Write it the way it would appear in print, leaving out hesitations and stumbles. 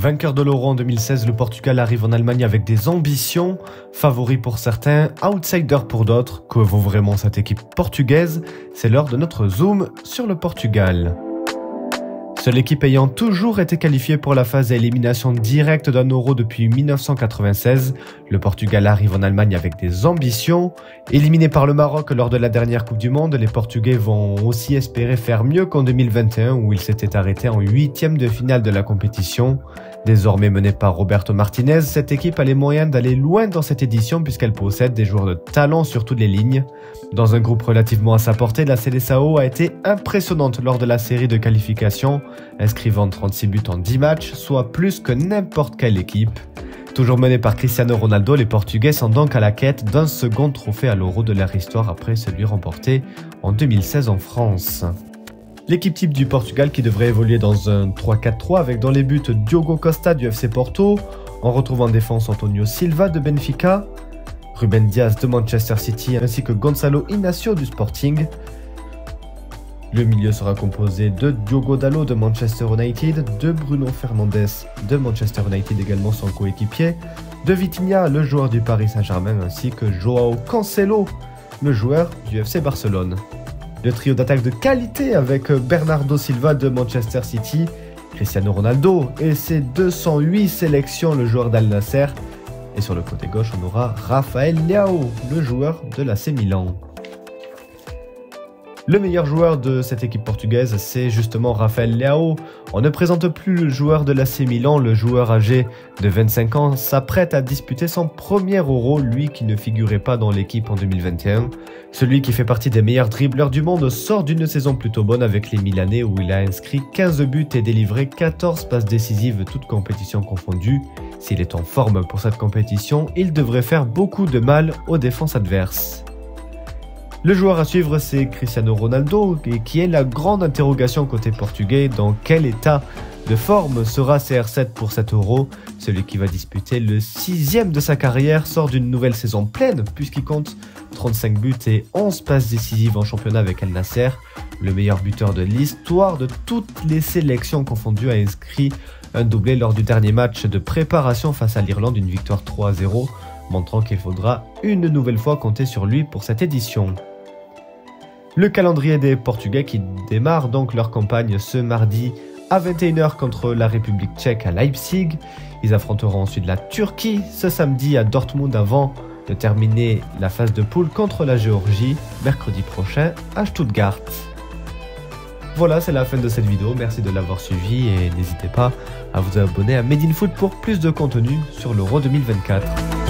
Vainqueur de l'Euro en 2016, le Portugal arrive en Allemagne avec des ambitions, favori pour certains, outsider pour d'autres. Que vaut vraiment cette équipe portugaise? C'est l'heure de notre zoom sur le Portugal. Seule équipe ayant toujours été qualifiée pour la phase à élimination directe d'un Euro depuis 1996, le Portugal arrive en Allemagne avec des ambitions. Éliminé par le Maroc lors de la dernière Coupe du Monde, les Portugais vont aussi espérer faire mieux qu'en 2021 où ils s'étaient arrêtés en 8e de finale de la compétition. Désormais menée par Roberto Martinez, cette équipe a les moyens d'aller loin dans cette édition puisqu'elle possède des joueurs de talent sur toutes les lignes. Dans un groupe relativement à sa portée, la Seleção a été impressionnante lors de la série de qualification, inscrivant 36 buts en 10 matchs, soit plus que n'importe quelle équipe. Toujours menée par Cristiano Ronaldo, les Portugais sont donc à la quête d'un second trophée à l'Euro de leur histoire après celui remporté en 2016 en France. L'équipe type du Portugal qui devrait évoluer dans un 3-4-3 avec dans les buts Diogo Costa du FC Porto, on retrouve en défense Antonio Silva de Benfica, Ruben Dias de Manchester City ainsi que Gonçalo Inácio du Sporting. Le milieu sera composé de Diogo Dalot de Manchester United, de Bruno Fernandes de Manchester United également son coéquipier, de Vitinha le joueur du Paris Saint-Germain ainsi que João Cancelo le joueur du FC Barcelone. Le trio d'attaque de qualité avec Bernardo Silva de Manchester City, Cristiano Ronaldo et ses 208 sélections le joueur d'Al Nassr. Et sur le côté gauche, on aura Rafael Leao, le joueur de l'AC Milan. Le meilleur joueur de cette équipe portugaise, c'est justement Rafael Leao. On ne présente plus le joueur de l'AC Milan, le joueur âgé de 25 ans s'apprête à disputer son premier Euro, lui qui ne figurait pas dans l'équipe en 2021. Celui qui fait partie des meilleurs dribbleurs du monde sort d'une saison plutôt bonne avec les Milanais où il a inscrit 15 buts et délivré 14 passes décisives toutes compétitions confondues. S'il est en forme pour cette compétition, il devrait faire beaucoup de mal aux défenses adverses. Le joueur à suivre, c'est Cristiano Ronaldo, qui est la grande interrogation côté portugais. Dans quel état de forme sera CR7 pour cet Euro? Celui qui va disputer le 6e de sa carrière sort d'une nouvelle saison pleine, puisqu'il compte 35 buts et 11 passes décisives en championnat avec Al Nassr. Le meilleur buteur de l'histoire de toutes les sélections confondues a inscrit un doublé lors du dernier match de préparation face à l'Irlande, une victoire 3-0, montrant qu'il faudra une nouvelle fois compter sur lui pour cette édition. Le calendrier des Portugais qui démarrent donc leur campagne ce mardi à 21h contre la République tchèque à Leipzig. Ils affronteront ensuite la Turquie ce samedi à Dortmund avant de terminer la phase de poule contre la Géorgie mercredi prochain à Stuttgart. Voilà, c'est la fin de cette vidéo, merci de l'avoir suivi et n'hésitez pas à vous abonner à Made in Foot pour plus de contenu sur l'Euro 2024.